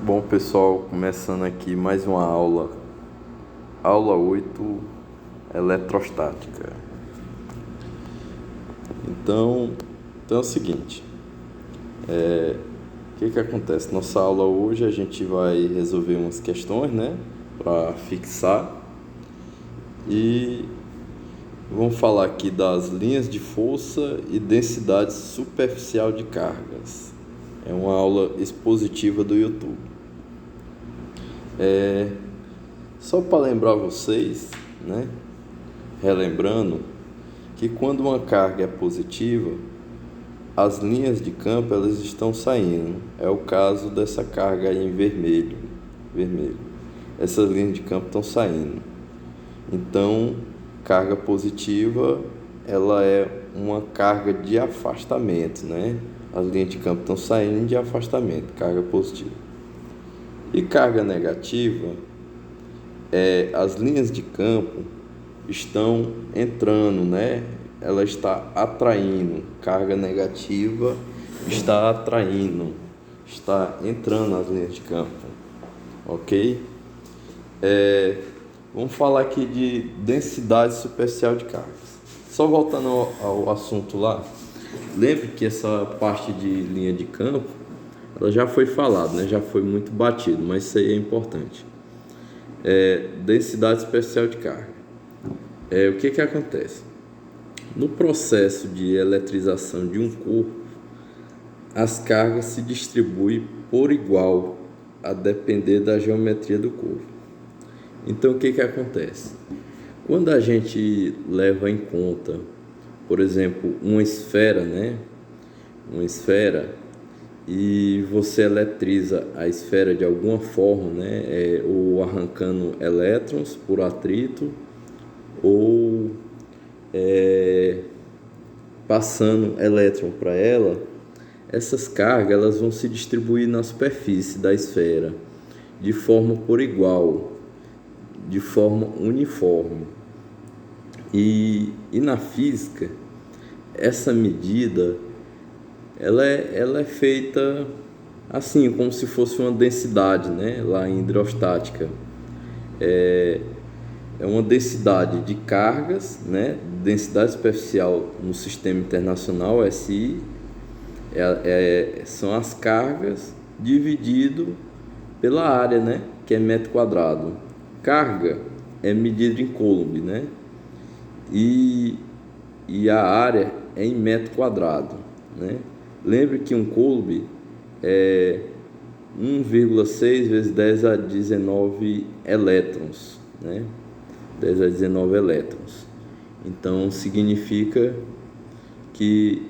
Bom, pessoal, começando aqui mais uma aula 8, eletrostática. Então é o seguinte, o que acontece? Nossa aula hoje a gente vai resolver umas questões, né, para fixar, e vamos falar aqui das linhas de força e densidade superficial de cargas. É uma aula expositiva do YouTube. Só para lembrar vocês, né, relembrando que quando uma carga é positiva, as linhas de campo elas estão saindo. É o caso dessa carga aí em vermelho. Essas linhas de campo estão saindo. Então, carga positiva, ela é uma carga de afastamento, né? As linhas de campo estão saindo de afastamento, carga positiva. E carga negativa, as linhas de campo estão entrando, né? Ela está atraindo. Carga negativa está atraindo, está entrando nas linhas de campo, ok? Vamos falar aqui de densidade superficial de cargas. Só voltando ao assunto lá, lembre que essa parte de linha de campo, ela já foi falada, né? Já foi muito batido, mas isso aí é importante. Densidade superficial de carga. O que acontece? No processo de eletrização de um corpo, as cargas se distribuem por igual, a depender da geometria do corpo. Então, o que acontece? Quando a gente leva em conta, por exemplo, uma esfera, né? Uma esfera, e você eletriza a esfera de alguma forma, né? Ou arrancando elétrons por atrito, ou passando elétron para ela, essas cargas elas vão se distribuir na superfície da esfera de forma por igual, de forma uniforme. E na física, essa medida ela é feita assim, como se fosse uma densidade, né? Lá em hidrostática. É uma densidade de cargas, né? Densidade superficial no sistema internacional, SI, são as cargas dividido pela área, né? Que é metro quadrado. Carga é medida em coulomb, né? E a área é em metro quadrado, né? Lembre que um coulomb é 1,6 vezes 10 a 19 elétrons, né? 10 a 19 elétrons. Então, significa que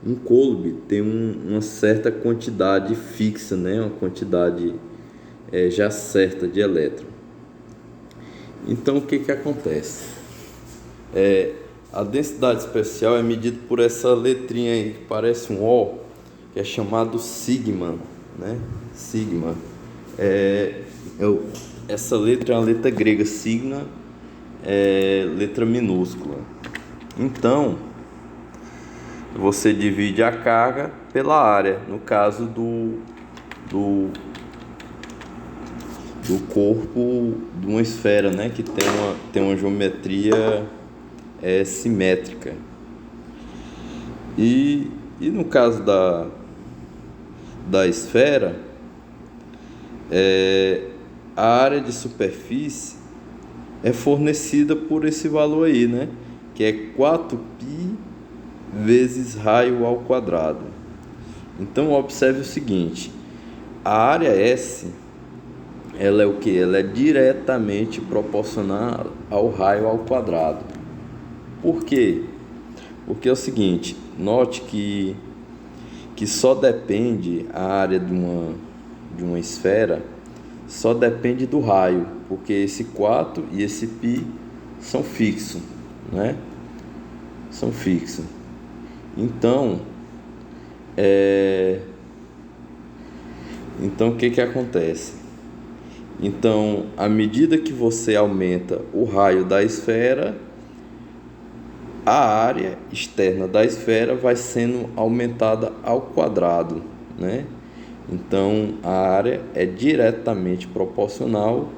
um coulomb tem uma certa quantidade fixa, né? Uma quantidade já certa de elétron. Então, o que acontece? A densidade superficial é medida por essa letrinha aí, que parece um O, que é chamado sigma, né? Sigma. Essa letra é uma letra grega, sigma, letra minúscula. Então, você divide a carga pela área, no caso do corpo de uma esfera, né, que tem uma geometria simétrica. E no caso da esfera, a área de superfície é fornecida por esse valor aí, né, que é 4π vezes raio ao quadrado. Então, observe o seguinte: a área S, ela é o que? Ela é diretamente proporcional ao raio ao quadrado. Por quê? Porque é o seguinte, note que só depende a área de uma esfera, só depende do raio, porque esse 4 e esse π são fixos, né? São fixos. Então, o que acontece? Então, à medida que você aumenta o raio da esfera, a área externa da esfera vai sendo aumentada ao quadrado, né? Então, a área é diretamente proporcional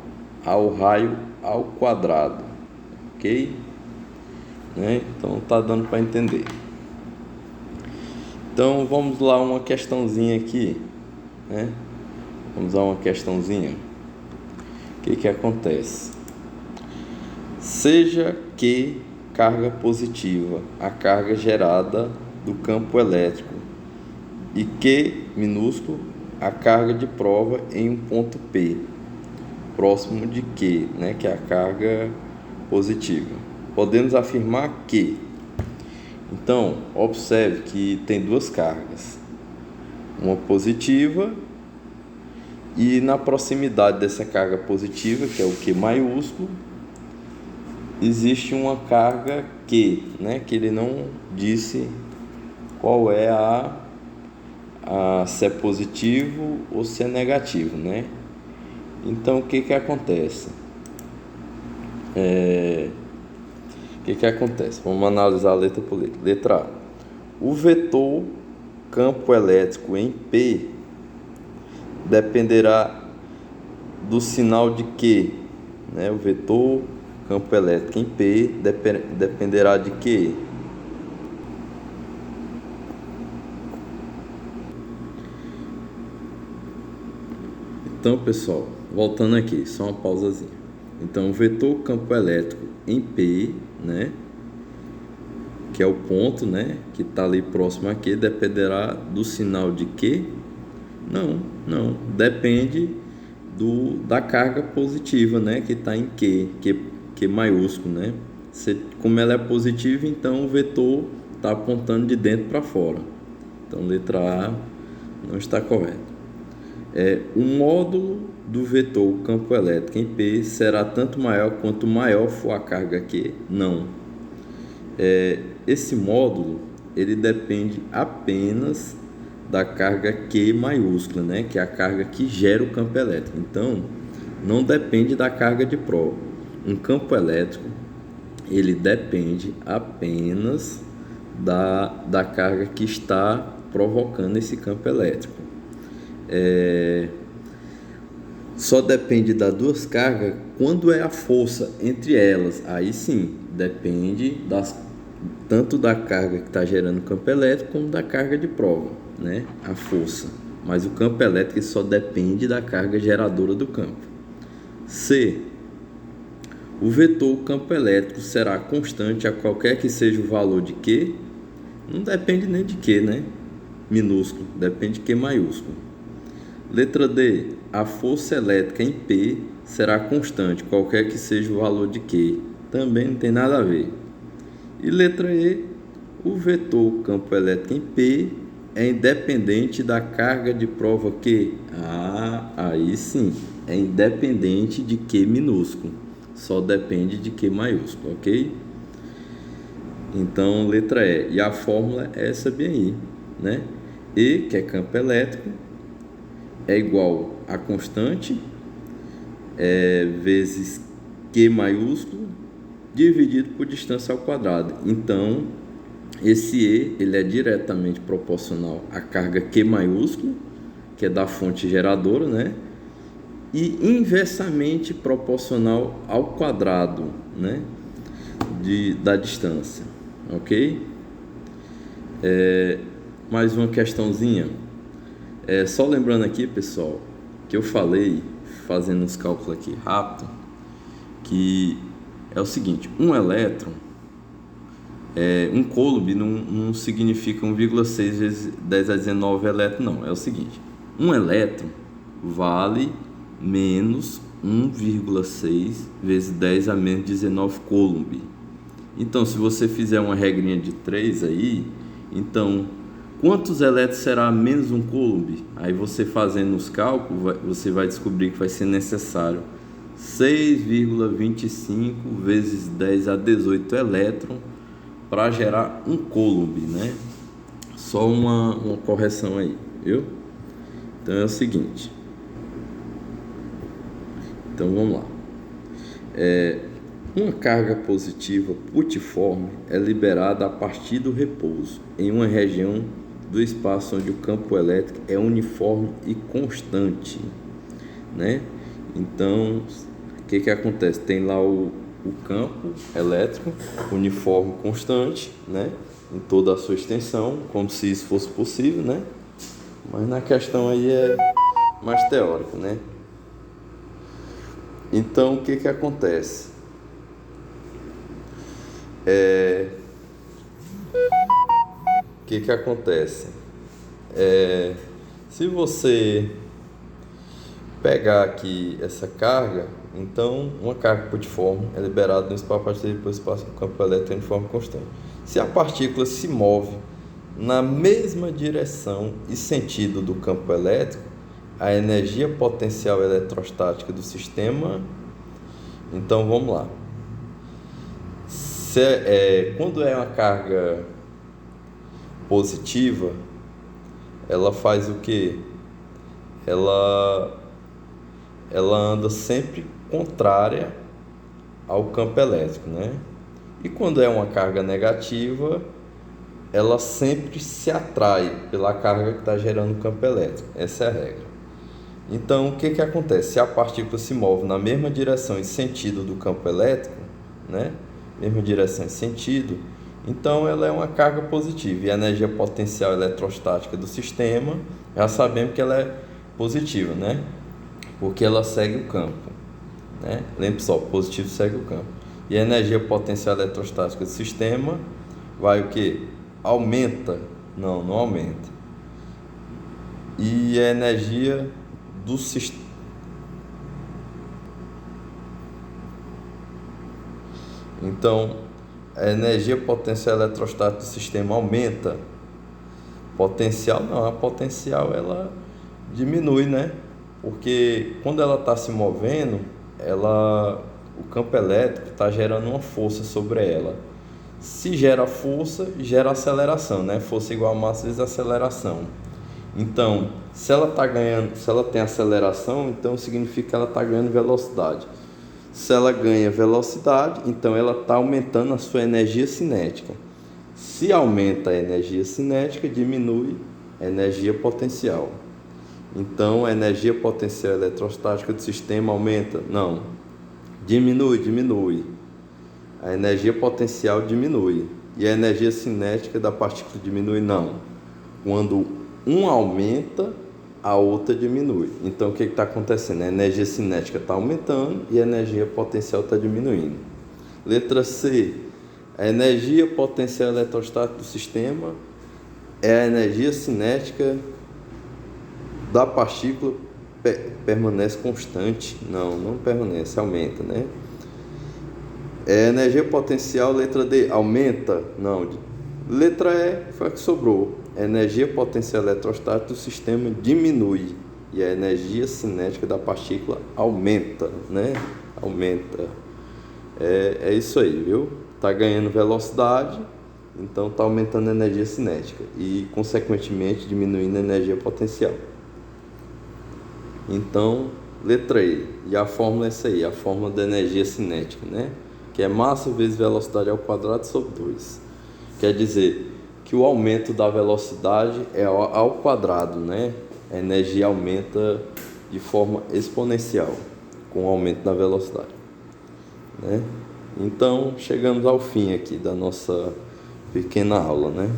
ao raio ao quadrado, ok? Né? Então, tá dando para entender. Então, vamos lá uma questãozinha aqui, né? Vamos lá uma questãozinha. O que acontece? Seja que carga positiva a carga gerada do campo elétrico e Q minúsculo a carga de prova em um ponto P, próximo de Q, né, que é a carga positiva. Podemos afirmar que, então, observe que tem duas cargas, uma positiva e na proximidade dessa carga positiva, que é o Q maiúsculo, existe uma carga Q, né, que ele não disse qual é se é positivo ou se é negativo, né? Então, o que acontece? O que acontece? Vamos analisar letra por letra. Letra A. O vetor campo elétrico em P dependerá do sinal de Q, né? O vetor campo elétrico em P dependerá de Q. Então, pessoal, voltando aqui, só uma pausazinha. Então, o vetor campo elétrico em P, né, que é o ponto, né, que está ali próximo a Q, dependerá do sinal de Q? Não, depende da carga positiva, né, que está em Q maiúsculo, né. Como ela é positiva, então o vetor está apontando de dentro para fora. Então, letra A não está correta. O módulo do vetor campo elétrico em P será tanto maior quanto maior for a carga Q? Não. Esse módulo ele depende apenas da carga Q maiúscula, né? Que é a carga que gera o campo elétrico. Então, não depende da carga de prova. Um campo elétrico ele depende apenas da carga que está provocando esse campo elétrico. Só depende das duas cargas quando é a força entre elas. Aí sim, depende tanto da carga que está gerando o campo elétrico como da carga de prova, né? A força. Mas o campo elétrico só depende da carga geradora do campo. C. O vetor campo elétrico será constante a qualquer que seja o valor de Q? Não depende nem de Q, né? Minúsculo, depende de Q maiúsculo. Letra D. A força elétrica em P será constante, qualquer que seja o valor de Q. Também não tem nada a ver. E letra E. O vetor campo elétrico em P é independente da carga de prova Q. Aí sim, é independente de Q minúsculo. Só depende de Q maiúsculo, ok? Então, letra E. E a fórmula é essa bem aí, né? E, que é campo elétrico, é igual a constante vezes Q maiúsculo dividido por distância ao quadrado. Então, esse E ele é diretamente proporcional à carga Q maiúsculo, que é da fonte geradora, né? E inversamente proporcional ao quadrado, né? Da distância, ok? Mais uma questãozinha. Só lembrando aqui, pessoal, que eu falei, fazendo uns cálculos aqui rápido, que é o seguinte: um elétron, um coulomb não significa 1,6 vezes 10 a 19 elétron, não. É o seguinte: um elétron vale menos 1,6 vezes 10 a menos 19 coulomb. Então, se você fizer uma regrinha de 3 aí, então quantos elétrons será menos um coulomb? Aí você fazendo os cálculos, você vai descobrir que vai ser necessário 6,25 vezes 10 a 18 elétrons para gerar um coulomb, né? Só uma correção aí, viu? Então é o seguinte. Então vamos lá. Uma carga positiva putiforme é liberada a partir do repouso em uma região do espaço onde o campo elétrico é uniforme e constante, né? Então, o que acontece? Tem lá o campo elétrico uniforme constante, né? Em toda a sua extensão, como se isso fosse possível, né? Mas na questão aí é mais teórica, né? Então, o que acontece? O que acontece? Se você pegar aqui essa carga, então uma carga putiforme é liberada no espaço a partir do espaço do campo elétrico uniforme constante. Se a partícula se move na mesma direção e sentido do campo elétrico, a energia potencial eletrostática do sistema. Então vamos lá. Quando é uma carga positiva, ela faz o que? Ela anda sempre contrária ao campo elétrico, né? E quando é uma carga negativa, ela sempre se atrai pela carga que está gerando o campo elétrico. Essa é a regra. Então, o que acontece? Se a partícula se move na mesma direção e sentido do campo elétrico, né? Mesma direção e sentido, então ela é uma carga positiva. E a energia potencial eletrostática do sistema, já sabemos que ela é positiva, né? Porque ela segue o campo, né? Lembre só, positivo segue o campo. E a energia potencial eletrostática do sistema vai o quê? Aumenta? Não aumenta. E a energia do sistema. Então, a energia potencial eletrostática do sistema aumenta. Potencial não, a potencial ela diminui, né? Porque quando ela está se movendo, o campo elétrico está gerando uma força sobre ela. Se gera força, gera aceleração, né? Força igual a massa vezes aceleração. Então, se ela tem aceleração, então significa que ela está ganhando velocidade. Se ela ganha velocidade, então ela está aumentando a sua energia cinética. Se aumenta a energia cinética, diminui a energia potencial. Então, a energia potencial eletrostática do sistema aumenta? Não. Diminui. A energia potencial diminui. E a energia cinética da partícula diminui? Não. Quando um aumenta, a outra diminui. Então, o que está acontecendo? A energia cinética está aumentando e a energia potencial está diminuindo. Letra C. A energia potencial eletrostática do sistema é a energia cinética da partícula permanece constante. Não permanece, aumenta, né? Energia potencial, letra D, aumenta? Não. Letra E foi a que sobrou. A energia potencial eletrostática do sistema diminui e a energia cinética da partícula aumenta, né? Aumenta. É isso aí, viu? Está ganhando velocidade, então está aumentando a energia cinética e, consequentemente, diminuindo a energia potencial. Então, letra E. E a fórmula é essa aí, a fórmula da energia cinética, né? Que é massa vezes velocidade ao quadrado sobre 2. Quer dizer que o aumento da velocidade é ao quadrado, né? A energia aumenta de forma exponencial com o aumento da velocidade, né? Então, chegamos ao fim aqui da nossa pequena aula, né?